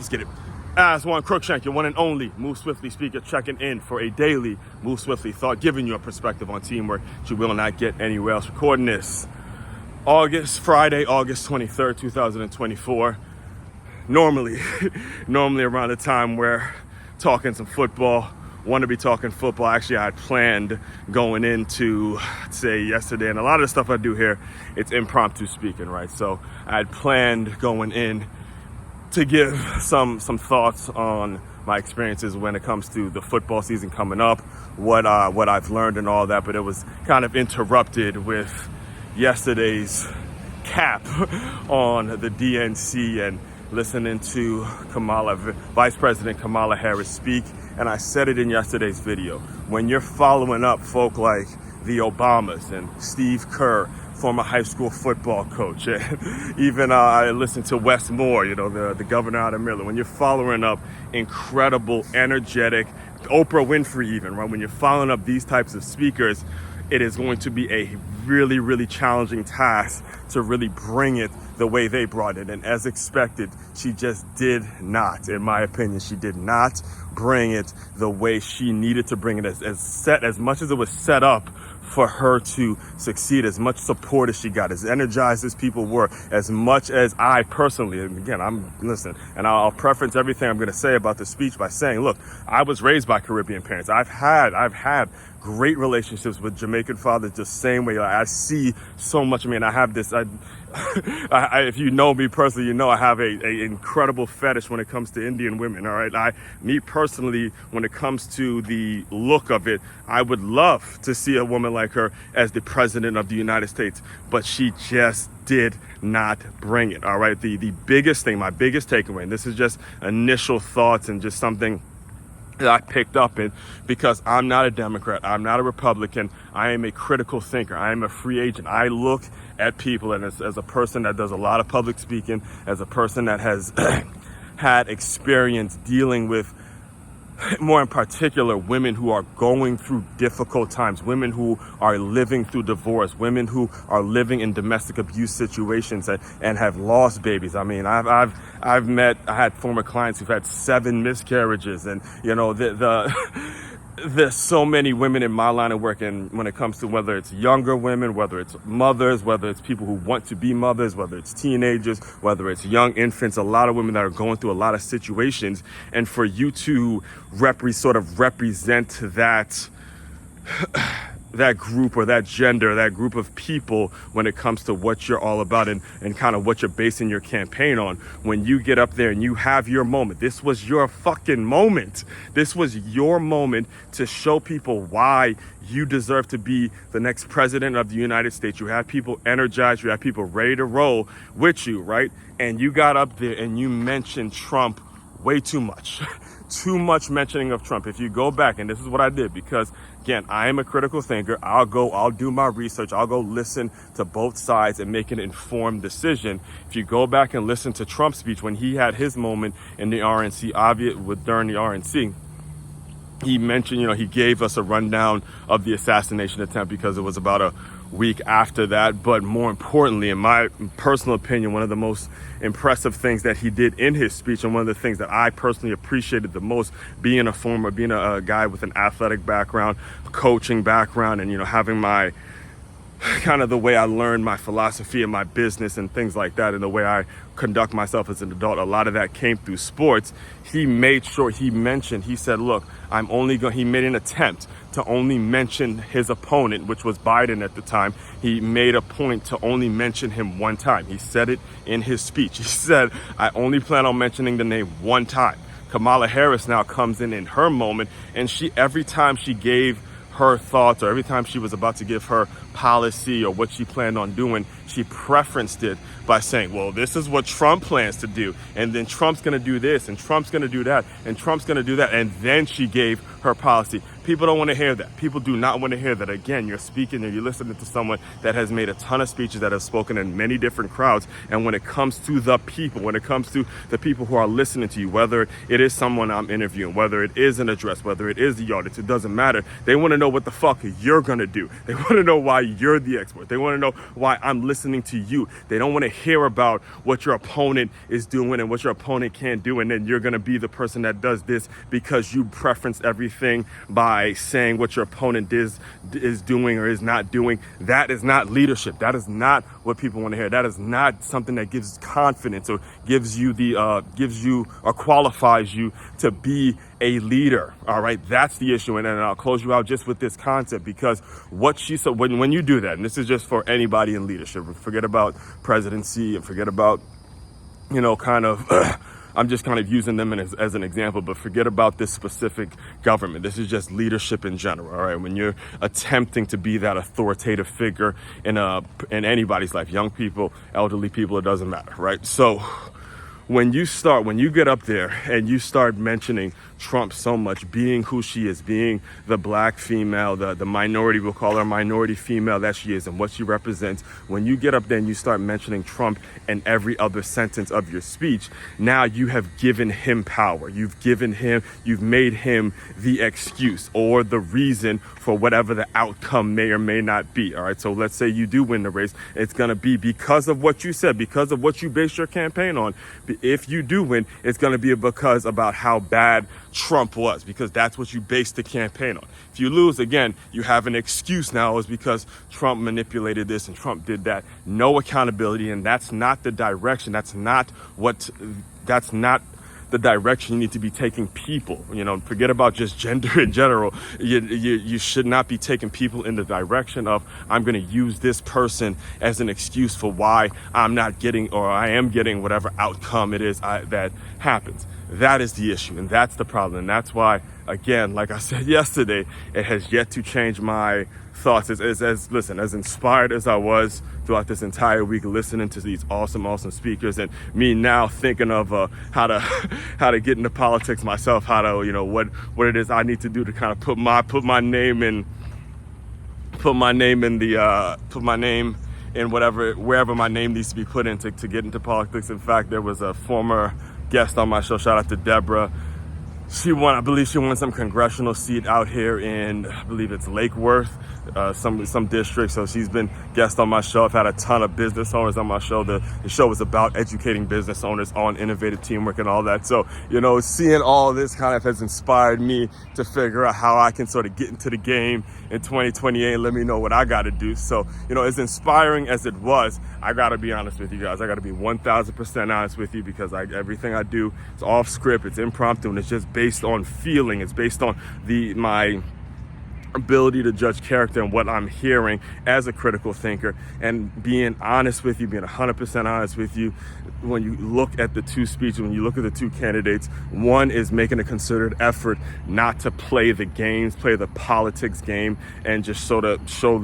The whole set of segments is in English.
Let's get it. Aswand, Cruickshank, your one and only Move Swiftly speaker, checking in for a daily Move Swiftly thought, giving you a perspective on teamwork that you will not get anywhere else. Recording this Friday, August 23rd, 2024. Normally around the time we're talking some football, want to be talking football. Actually, I had planned going into, say, yesterday, and a lot of the stuff I do here, it's impromptu speaking, right? So I had planned going in to give some thoughts on my experiences when it comes to the football season coming up, what I've learned and all that, but it was kind of interrupted with yesterday's cap on the DNC and listening to Vice President Kamala Harris speak. And I said it in yesterday's video. When you're following up folk like the Obamas and Steve Kerr, former high school football coach, and even I listened to Wes Moore, the governor out of Maryland. When you're following up incredible, energetic, Oprah Winfrey even, right? When you're following up these types of speakers, it is going to be a really, really challenging task to really bring it the way they brought it. And as expected, she just did not, in my opinion, she did not bring it the way she needed to bring it, as much as it was set up for her to succeed, as much support as she got, as energized as people were, as much as I personally, and again, and I'll preference everything I'm going to say about the speech by saying, look, I was raised by Caribbean parents. I've had great relationships with Jamaican fathers the same way. I see so much. I mean, I have this, if you know me personally, I have a incredible fetish when it comes to Indian women. All right. Me personally, when it comes to the look of it, I would love to see a woman like her as the president of the United States, but she just did not bring it. All right. The biggest thing, my biggest takeaway, and this is just initial thoughts and just something that I picked up in, because I'm not a Democrat, I'm not a Republican, I am a critical thinker, I am a free agent. I look at people, and as a person that does a lot of public speaking, as a person that has had experience dealing with, more in particular, women who are going through difficult times, women who are living through divorce, women who are living in domestic abuse situations and have lost babies. I mean, I had former clients who've had 7 miscarriages, and there's so many women in my line of work, and when it comes to whether it's younger women, whether it's mothers, whether it's people who want to be mothers, whether it's teenagers, whether it's young infants, a lot of women that are going through a lot of situations, and for you to represent that group or that gender, that group of people when it comes to what you're all about and kind of what you're basing your campaign on. When you get up there and you have your moment, this was your fucking moment. This was your moment to show people why you deserve to be the next president of the United States. You have people energized, you have people ready to roll with you, right? And you got up there and you mentioned Trump way too much. Too much mentioning of Trump. If you go back, and this is what I did, because again, I am a critical thinker. I'll do my research. I'll go listen to both sides and make an informed decision. If you go back and listen to Trump's speech when he had his moment in the RNC, during the RNC, he mentioned, he gave us a rundown of the assassination attempt because it was about a week after that. But more importantly, in my personal opinion, one of the most impressive things that he did in his speech, and one of the things that I personally appreciated the most, being a guy with an athletic background, coaching background, and having my kind of the way I learned my philosophy and my business and things like that, and the way I conduct myself as an adult, a lot of that came through sports. He made sure he said, look, he made an attempt to only mention his opponent, which was Biden at the time. He made a point to only mention him one time. He said it in his speech. He said, I only plan on mentioning the name one time. Kamala Harris now comes in her moment, and every time she gave her thoughts, or every time she was about to give her policy or what she planned on doing, she preferenced it by saying, well, this is what Trump plans to do, and then Trump's going to do this, and Trump's going to do that, and Trump's going to do that, and then she gave her policy. People don't want to hear that. People do not want to hear that. Again, you're speaking and you're listening to someone that has made a ton of speeches, that has spoken in many different crowds, and when it comes to the people, when it comes to the people who are listening to you, whether it is someone I'm interviewing, whether it is an address, whether it is the audience, it doesn't matter. They want to know what the fuck you're going to do. They want to know why you're the expert. They want to know why I'm listening listening to you. They don't want to hear about what your opponent is doing and what your opponent can't do, and then you're going to be the person that does this because you preference everything by saying what your opponent is doing or is not doing. That is not leadership. That is not what people want to hear. That is not something that gives confidence or gives you or qualifies you to be a leader. All right, that's the issue. And then I'll close you out just with this concept, because what she said, when you do that, and this is just for anybody in leadership, forget about presidency and forget about, I'm just kind of using them as an example, but forget about this specific government. This is just leadership in general, all right? When you're attempting to be that authoritative figure in anybody's life, young people, elderly people, it doesn't matter, right? So when you get up there and you start mentioning Trump so much, being who she is, being the black female, the minority, we'll call her minority female that she is and what she represents, when you get up there and you start mentioning Trump in every other sentence of your speech, now you have given him power. You've made him the excuse or the reason for whatever the outcome may or may not be. All right, so let's say you do win the race. It's going to be because of what you said, because of what you based your campaign on. If you do win, it's going to be because about how bad Trump was, because that's what you based the campaign on. If you lose, again, you have an excuse now, is because Trump manipulated this and Trump did that. No accountability, and that's not the direction. That's not the direction you need to be taking people. Forget about just gender in general. You should not be taking people in the direction of, I'm going to use this person as an excuse for why I'm not getting, or I am getting, whatever outcome it is that happens. That is the issue, and that's the problem. And that's why, again, like I said yesterday, it has yet to change my thoughts. As inspired as I was throughout this entire week listening to these awesome speakers, and me now thinking of how to get into politics myself, how to what it is I need to do to kind of put my name in wherever my name needs to be put in to get into politics. In fact, there was a former guest on my show, shout out to Deborah. I believe she won some congressional seat out here in, I believe it's Lake Worth, some district. So she's been guest on my show. I've had a ton of business owners on my show. The show is about educating business owners on innovative teamwork and all that. So, seeing all this kind of has inspired me to figure out how I can sort of get into the game in 2028 and let me know what I got to do. So, as inspiring as it was, I got to be honest with you guys. I got to be 1,000% honest with you, because everything I do is off script, it's impromptu, and it's just based on feeling. It's based on my ability to judge character and what I'm hearing as a critical thinker, and being honest with you, being 100% honest with you. When you look at the two speeches, when you look at the two candidates, one is making a concerted effort not to play the politics game, and just sort of show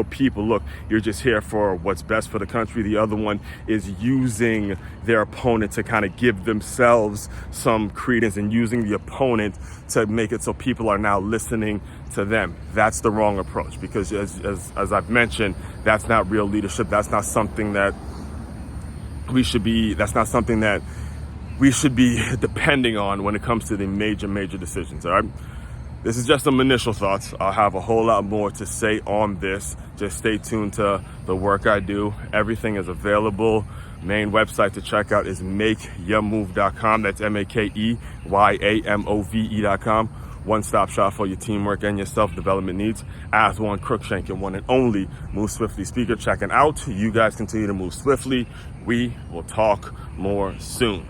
people, look, you're just here for what's best for the country. The other one is using their opponent to kind of give themselves some credence, and using the opponent to make it so people are now listening to them. That's the wrong approach, because as I've mentioned, that's not real leadership. That's not something that we should be depending on when it comes to the major decisions. All right, this is just some initial thoughts. I'll have a whole lot more to say on this. Just stay tuned to the work I do. Everything is available. Main website to check out is makeyourmove.com. That's MakeYamove.com. One-stop shop for your teamwork and your self-development needs. Aswand, Cruickshank, your one and only Move Swiftly speaker, checking out. You guys continue to move swiftly. We will talk more soon.